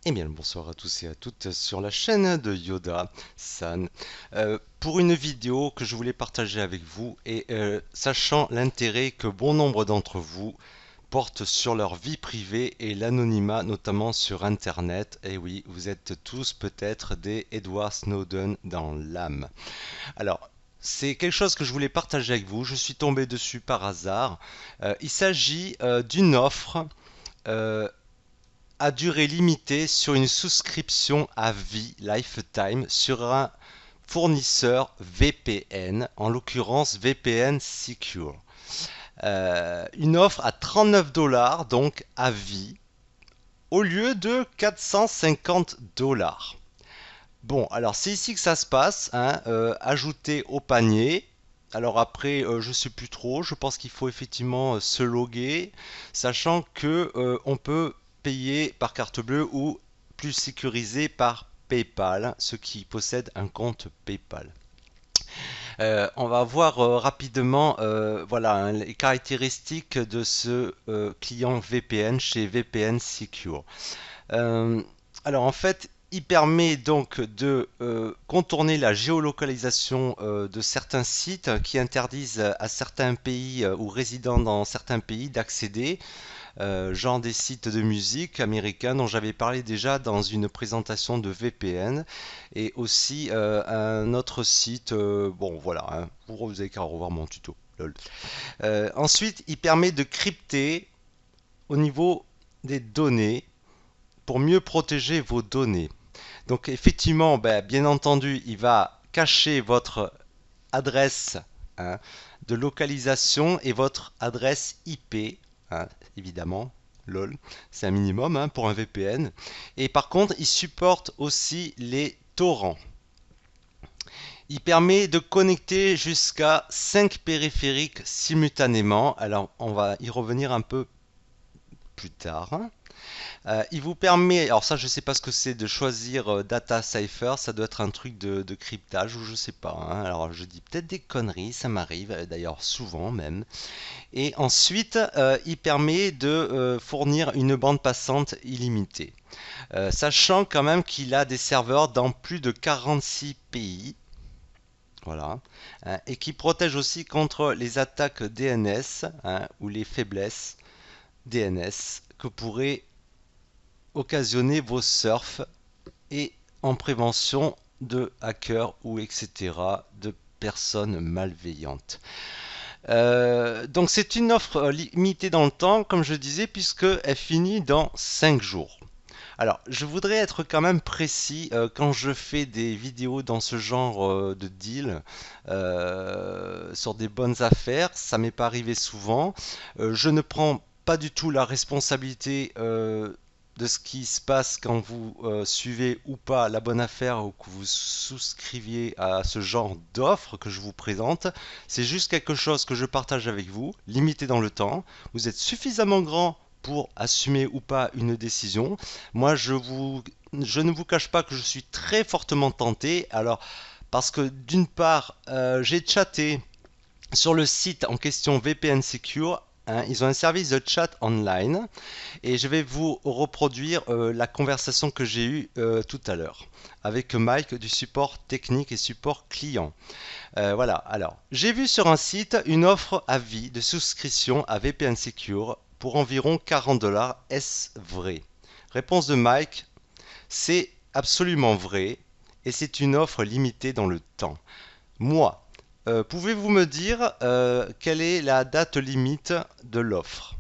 Eh bien, bonsoir à tous et à toutes sur la chaîne de Yoda-san pour une vidéo que je voulais partager avec vous et sachant l'intérêt que bon nombre d'entre vous portent sur leur vie privée et l'anonymat, notamment sur Internet. Et oui, vous êtes tous peut-être des Edward Snowden dans l'âme. Alors, c'est quelque chose que je voulais partager avec vous. Je suis tombé dessus par hasard. Il s'agit d'une offre euh, à durée limitée sur une souscription à vie lifetime sur un fournisseur VPN, en l'occurrence VPN Secure. Une offre à 39 dollars donc à vie au lieu de 450 dollars. Bon, alors c'est ici que ça se passe, hein, ajouter au panier. Alors après, je sais plus trop, je pense qu'il faut effectivement se loguer, sachant que on peut payer par carte bleue ou plus sécurisé par PayPal, ceux qui possèdent un compte PayPal. On va voir rapidement voilà, hein, les caractéristiques de ce client VPN chez VPN Secure. Euh, alors en fait, il permet donc de contourner la géolocalisation de certains sites qui interdisent à certains pays ou résidents dans certains pays d'accéder, genre des sites de musique américains dont j'avais parlé déjà dans une présentation de VPN, et aussi un autre site, bon voilà, hein, vous avez qu'à revoir mon tuto. Lol. Ensuite, il permet de crypter au niveau des données pour mieux protéger vos données. Donc effectivement, ben, bien entendu, il va cacher votre adresse, hein, de localisation et votre adresse IP, hein, évidemment. LOL, c'est un minimum, hein, pour un VPN. Et par contre, il supporte aussi les torrents. Il permet de connecter jusqu'à 5 périphériques simultanément. Alors, on va y revenir un peu plus tard. Il vous permet, alors ça je sais pas ce que c'est, de choisir Data Cipher, ça doit être un truc de cryptage ou je sais pas, hein. Alors je dis peut-être des conneries, ça m'arrive d'ailleurs souvent même. Et ensuite, il permet de fournir une bande passante illimitée. Sachant quand même qu'il a des serveurs dans plus de 46 pays. Voilà. Et qui protège aussi contre les attaques DNS, hein, ou les faiblesses DNS que pourraient occasionner vos surfs, et en prévention de hackers ou etc. de personnes malveillantes. Donc c'est une offre limitée dans le temps, comme je disais, puisqu'elle finit dans 5 jours. Alors, je voudrais être quand même précis quand je fais des vidéos dans ce genre de deal sur des bonnes affaires. Ça m'est pas arrivé souvent. Je ne prends pas du tout la responsabilité de ce qui se passe quand vous suivez ou pas la bonne affaire ou que vous souscriviez à ce genre d'offre que je vous présente. C'est juste quelque chose que je partage avec vous, limité dans le temps. Vous êtes suffisamment grand pour assumer ou pas une décision. Moi, je ne vous cache pas que je suis très fortement tenté. Alors, parce que d'une part, j'ai chatté sur le site en question VPN Secure. Hein, ils ont un service de chat online et je vais vous reproduire la conversation que j'ai eue tout à l'heure avec Mike du support technique et support client. Voilà, alors j'ai vu sur un site une offre à vie de souscription à VPN Secure pour environ 40 dollars. Est-ce vrai? Réponse de Mike, c'est absolument vrai et c'est une offre limitée dans le temps. Moi, pouvez-vous me dire quelle est la date limite de l'offre?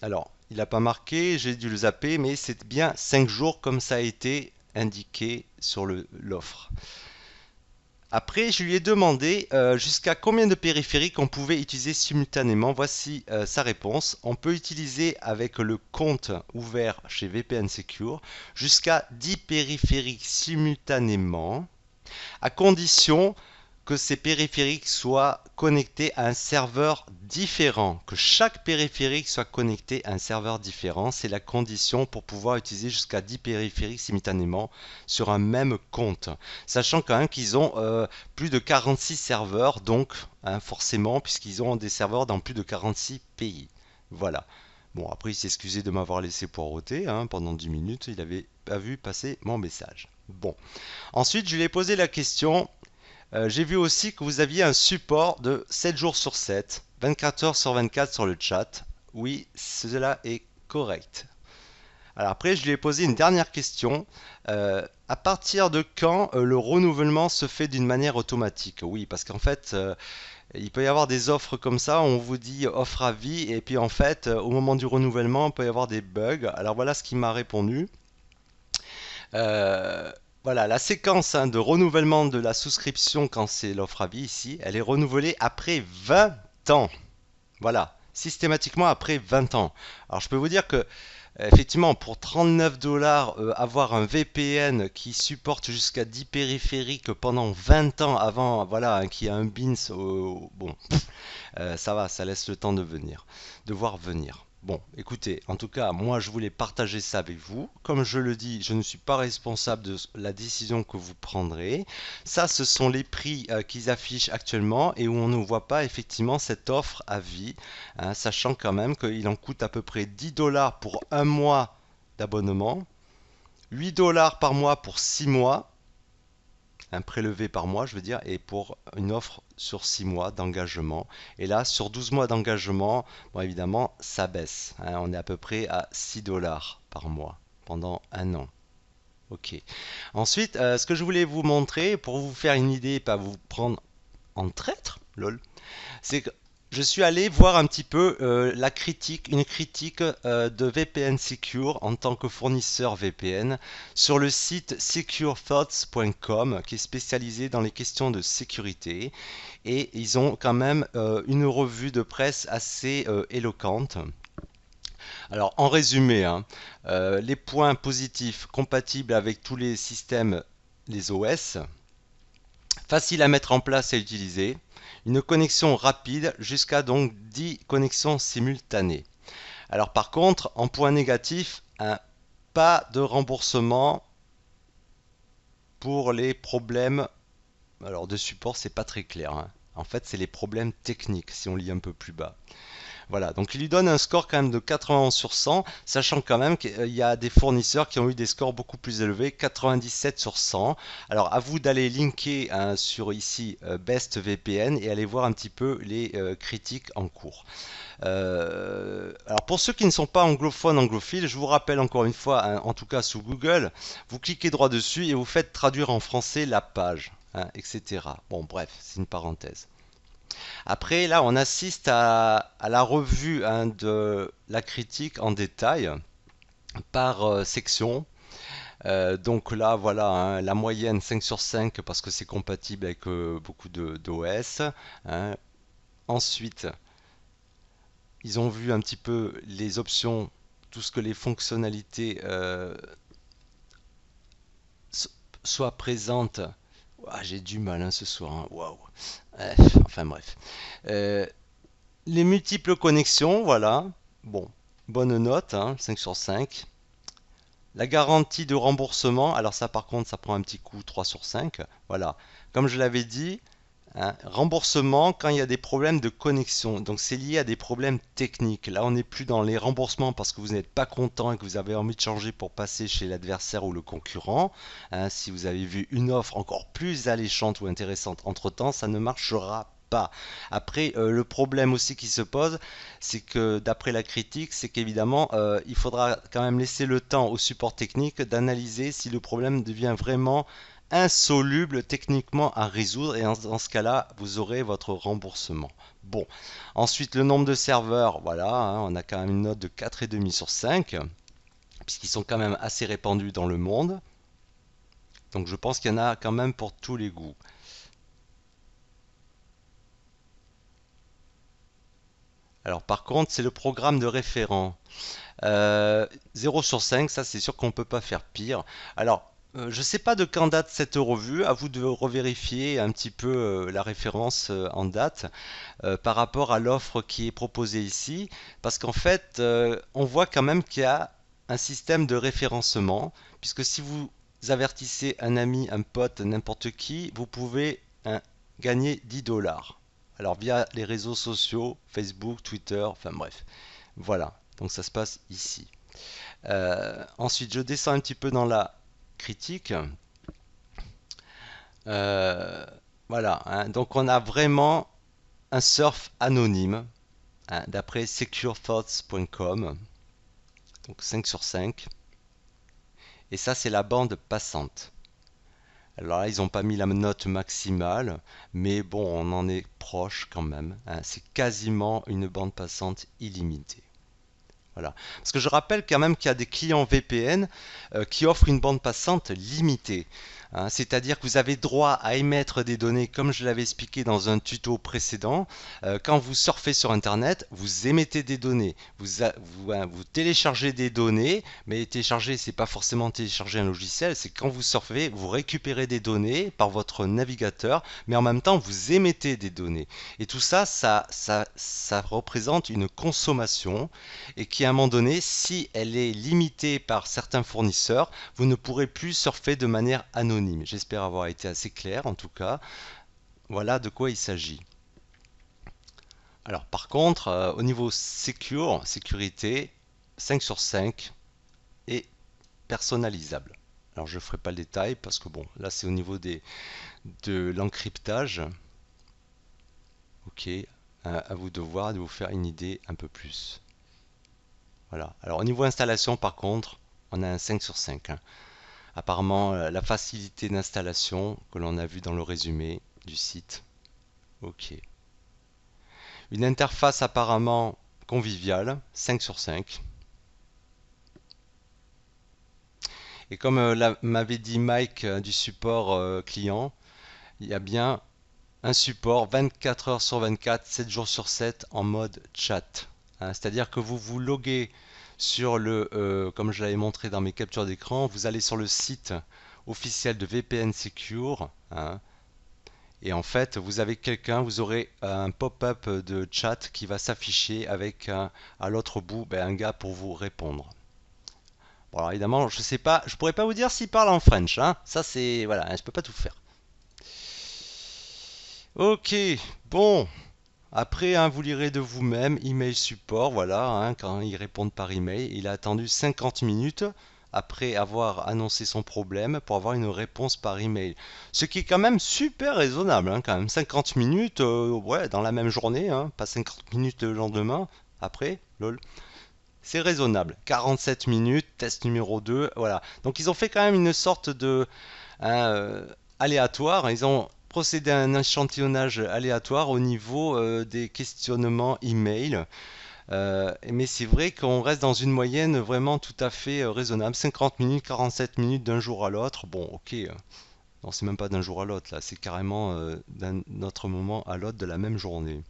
Alors, il n'a pas marqué, j'ai dû le zapper, mais c'est bien 5 jours comme ça a été indiqué sur l'offre. Après, je lui ai demandé jusqu'à combien de périphériques on pouvait utiliser simultanément. Voici sa réponse. On peut utiliser avec le compte ouvert chez VPN Secure jusqu'à 10 périphériques simultanément, à condition que ces périphériques soient connectés à un serveur différent, que chaque périphérique soit connecté à un serveur différent. C'est la condition pour pouvoir utiliser jusqu'à 10 périphériques simultanément sur un même compte. Sachant quand même qu'ils ont plus de 46 serveurs, donc hein, forcément, puisqu'ils ont des serveurs dans plus de 46 pays. Voilà. Bon, après, il s'est excusé de m'avoir laissé poireauter hein, pendant 10 minutes. Il avait pas vu passer mon message. Bon. Ensuite, je lui ai posé la question. J'ai vu aussi que vous aviez un support de 7 jours sur 7, 24 heures sur 24 sur le chat. Oui, cela est correct. Alors après, je lui ai posé une dernière question. À partir de quand le renouvellement se fait d'une manière automatique? Oui, parce qu'en fait, il peut y avoir des offres comme ça, on vous dit offre à vie, et puis en fait, au moment du renouvellement, il peut y avoir des bugs. Alors voilà ce qu'il m'a répondu. Euh, voilà, la séquence hein, de renouvellement de la souscription quand c'est l'offre à vie ici, elle est renouvelée après 20 ans. Voilà, systématiquement après 20 ans. Alors je peux vous dire que effectivement, pour 39 dollars, avoir un VPN qui supporte jusqu'à 10 périphériques pendant 20 ans avant, voilà, hein, qui a un BINS, bon, ça va, ça laisse le temps de venir, de voir venir. Bon, écoutez, en tout cas, moi je voulais partager ça avec vous. Comme je le dis, je ne suis pas responsable de la décision que vous prendrez. Ça, ce sont les prix qu'ils affichent actuellement et où on ne voit pas effectivement cette offre à vie, hein, sachant quand même qu'il en coûte à peu près 10 dollars pour un mois d'abonnement, 8 dollars par mois pour 6 mois, un prélevé par mois, je veux dire, et pour une offre sur 6 mois d'engagement. Et là, sur 12 mois d'engagement, bon, évidemment, ça baisse, hein. On est à peu près à 6 dollars par mois pendant un an. Ok. Ensuite, ce que je voulais vous montrer, pour vous faire une idée, pas vous prendre en traître, lol, c'est que je suis allé voir un petit peu une critique de VPN Secure en tant que fournisseur VPN sur le site securethoughts.com qui est spécialisé dans les questions de sécurité et ils ont quand même une revue de presse assez éloquente. Alors en résumé, hein, les points positifs compatibles avec tous les systèmes, les OS, facile à mettre en place et à utiliser, une connexion rapide jusqu'à donc 10 connexions simultanées. Alors par contre, en point négatif, pas de remboursement pour les problèmes. Alors de support, c'est pas très clair, hein. En fait, c'est les problèmes techniques si on lit un peu plus bas. Voilà, donc il lui donne un score quand même de 91 sur 100, sachant quand même qu'il y a des fournisseurs qui ont eu des scores beaucoup plus élevés, 97 sur 100. Alors à vous d'aller linker hein, sur ici Best VPN et aller voir un petit peu les critiques en cours. Alors pour ceux qui ne sont pas anglophones, anglophiles, je vous rappelle encore une fois, hein, en tout cas sous Google, vous cliquez droit dessus et vous faites traduire en français la page, hein, etc. Bon bref, c'est une parenthèse. Après, là, on assiste à la revue hein, de la critique en détail par section. Donc là, voilà, hein, la moyenne 5 sur 5 parce que c'est compatible avec beaucoup d'OS. Hein. Ensuite, ils ont vu un petit peu les options, tout ce que les fonctionnalités soient présentes. Ouah, j'ai du mal hein, ce soir. Hein. Waouh. Enfin bref. Euh, Les multiples connexions, voilà. Bon, bonne note, hein, 5 sur 5. La garantie de remboursement, alors ça par contre, ça prend un petit coup, 3 sur 5. Voilà. Comme je l'avais dit, hein, remboursement quand il y a des problèmes de connexion. Donc c'est lié à des problèmes techniques. Là, on n'est plus dans les remboursements parce que vous n'êtes pas content et que vous avez envie de changer pour passer chez l'adversaire ou le concurrent. Hein, si vous avez vu une offre encore plus alléchante ou intéressante entre-temps, ça ne marchera pas. Après, le problème aussi qui se pose, c'est que d'après la critique, c'est qu'évidemment, il faudra quand même laisser le temps au support technique d'analyser si le problème devient vraiment insoluble techniquement à résoudre et dans ce cas-là, vous aurez votre remboursement. Bon, ensuite le nombre de serveurs, voilà, hein, on a quand même une note de 4,5 sur 5, puisqu'ils sont quand même assez répandus dans le monde. Donc je pense qu'il y en a quand même pour tous les goûts. Alors par contre, c'est le programme de référent. 0 sur 5, ça c'est sûr qu'on ne peut pas faire pire. Alors, je ne sais pas de quand date cette revue, à vous de revérifier un petit peu la référence en date par rapport à l'offre qui est proposée ici, parce qu'en fait, on voit quand même qu'il y a un système de référencement, puisque si vous avertissez un ami, un pote, n'importe qui, vous pouvez hein, gagner 10 dollars. Alors via les réseaux sociaux, Facebook, Twitter, enfin bref. Voilà. Donc ça se passe ici. Ensuite, je descends un petit peu dans la critique. Euh, voilà, hein. Donc on a vraiment un surf anonyme, hein, d'après securethoughts.com. Donc 5 sur 5. Et ça, c'est la bande passante. Alors là, ils n'ont pas mis la note maximale, mais bon, on en est proche quand même, hein. C'est quasiment une bande passante illimitée. Voilà. Parce que je rappelle quand même qu'il y a des clients VPN qui offrent une bande passante limitée, hein. C'est-à-dire que vous avez droit à émettre des données, comme je l'avais expliqué dans un tuto précédent. Quand vous surfez sur Internet, vous émettez des données, vous téléchargez des données, mais télécharger, c'est pas forcément télécharger un logiciel, c'est quand vous surfez, vous récupérez des données par votre navigateur, mais en même temps, vous émettez des données. Et tout ça, ça représente une consommation et qui à un moment donné, si elle est limitée par certains fournisseurs, vous ne pourrez plus surfer de manière anonyme. J'espère avoir été assez clair en tout cas. Voilà de quoi il s'agit. Alors par contre, au niveau sécurité, 5 sur 5 et personnalisable. Alors je ne ferai pas le détail parce que bon, là c'est au niveau de l'encryptage. Ok, à vous de voir, de vous faire une idée un peu plus. Voilà. Alors au niveau installation par contre, on a un 5 sur 5, hein. Apparemment, la facilité d'installation que l'on a vu dans le résumé du site. Ok. Une interface apparemment conviviale, 5 sur 5. Et comme m'avait dit Mike du support client, il y a bien un support 24 heures sur 24, 7 jours sur 7 en mode chat, hein. C'est-à-dire que vous vous loguez sur comme je l'avais montré dans mes captures d'écran, vous allez sur le site officiel de VPN Secure, hein, et en fait vous avez quelqu'un, vous aurez un pop-up de chat qui va s'afficher avec à l'autre bout un gars pour vous répondre. Bon, alors évidemment, je sais pas, je pourrais pas vous dire s'il parle en French, hein. Ça c'est voilà, je peux pas tout faire. Ok, bon. Après, hein, vous lirez de vous-même, email support, voilà, hein, quand ils répondent par email. Il a attendu 50 minutes après avoir annoncé son problème pour avoir une réponse par email. Ce qui est quand même super raisonnable, hein, quand même. 50 minutes, ouais, dans la même journée, hein, pas 50 minutes le lendemain, après, lol. C'est raisonnable. 47 minutes, test numéro 2, voilà. Donc ils ont fait quand même une sorte de hein, aléatoire. Ils ont procédé à un échantillonnage aléatoire au niveau des questionnements email. Mais c'est vrai qu'on reste dans une moyenne vraiment tout à fait raisonnable. 50 minutes, 47 minutes d'un jour à l'autre. Bon, ok. Non, c'est même pas d'un jour à l'autre, là. C'est carrément d'un autre moment à l'autre de la même journée.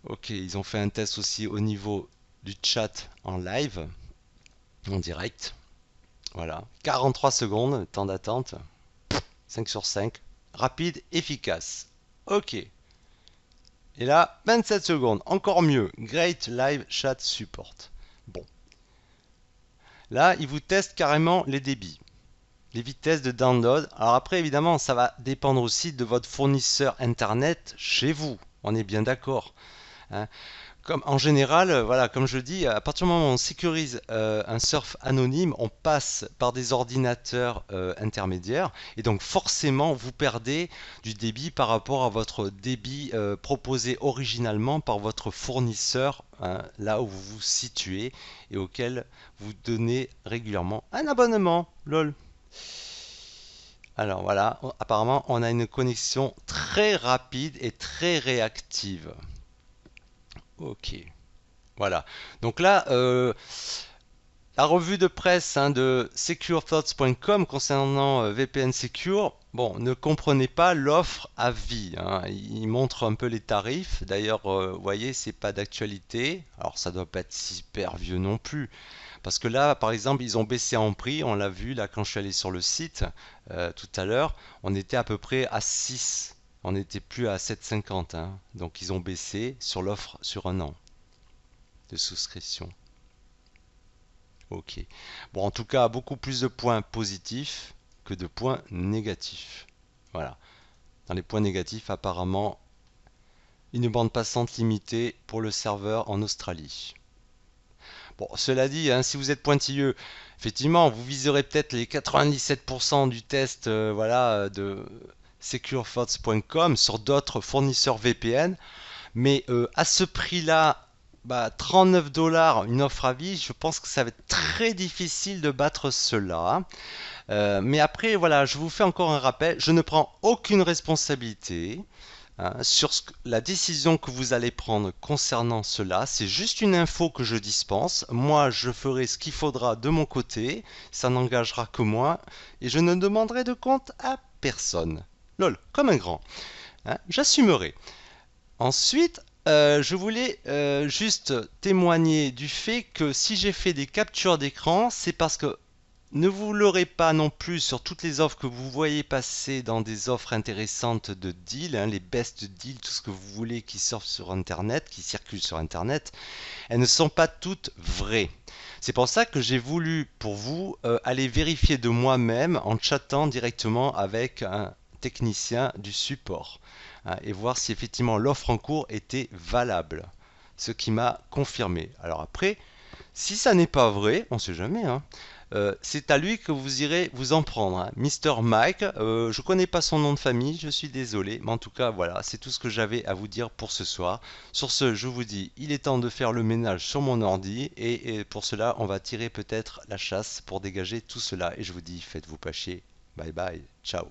Ok, ils ont fait un test aussi au niveau du chat en live, en direct. Voilà. 43 secondes, temps d'attente. 5 sur 5. Rapide, efficace. Ok. Et là, 27 secondes. Encore mieux. Great Live Chat Support. Bon. Là, il vous teste carrément les débits, les vitesses de download. Alors après, évidemment, ça va dépendre aussi de votre fournisseur Internet chez vous. On est bien d'accord, hein. Comme en général, voilà, comme je dis, à partir du moment où on sécurise un surf anonyme, on passe par des ordinateurs intermédiaires et donc forcément vous perdez du débit par rapport à votre débit proposé originalement par votre fournisseur, hein, là où vous vous situez et auquel vous donnez régulièrement un abonnement. Lol. Alors voilà, apparemment on a une connexion très rapide et très réactive. Ok. Voilà. Donc là, la revue de presse, hein, de securethoughts.com concernant VPN Secure, bon, ne comprenez pas l'offre à vie, hein. Il montre un peu les tarifs. D'ailleurs, vous voyez, c'est pas d'actualité. Alors, ça doit pas être super vieux non plus. Parce que là, par exemple, ils ont baissé en prix. On l'a vu là quand je suis allé sur le site tout à l'heure. On était à peu près à 6. On n'était plus à 7,50, hein. Donc, ils ont baissé sur l'offre sur un an de souscription. Ok. Bon, en tout cas, beaucoup plus de points positifs que de points négatifs. Voilà. Dans les points négatifs, apparemment, une bande passante limitée pour le serveur en Australie. Bon, cela dit, hein, si vous êtes pointilleux, effectivement, vous viserez peut-être les 97% du test voilà, de securefox.com sur d'autres fournisseurs VPN, mais à ce prix-là, bah, 39 dollars, une offre à vie, je pense que ça va être très difficile de battre cela. Mais après, voilà, je vous fais encore un rappel, je ne prends aucune responsabilité hein, sur la décision que vous allez prendre concernant cela. C'est juste une info que je dispense. Moi, je ferai ce qu'il faudra de mon côté. Ça n'engagera que moi. Et je ne demanderai de compte à personne. Lol, comme un grand. Hein, j'assumerai. Ensuite, je voulais juste témoigner du fait que si j'ai fait des captures d'écran, c'est parce que ne vous leurrez pas non plus sur toutes les offres que vous voyez passer dans des offres intéressantes de deals, hein, les best deals, tout ce que vous voulez qui sortent sur Internet, qui circulent sur Internet, elles ne sont pas toutes vraies. C'est pour ça que j'ai voulu pour vous aller vérifier de moi-même en chattant directement avec un technicien du support hein, et voir si effectivement l'offre en cours était valable. Ce qui m'a confirmé. Alors après, si ça n'est pas vrai, on ne sait jamais, hein, c'est à lui que vous irez vous en prendre. Hein. Mr. Mike, je ne connais pas son nom de famille, je suis désolé, mais en tout cas, voilà, c'est tout ce que j'avais à vous dire pour ce soir. Sur ce, je vous dis, il est temps de faire le ménage sur mon ordi, et pour cela, on va tirer peut-être la chasse pour dégager tout cela. Et je vous dis, faites-vous pas chier. Bye bye, ciao.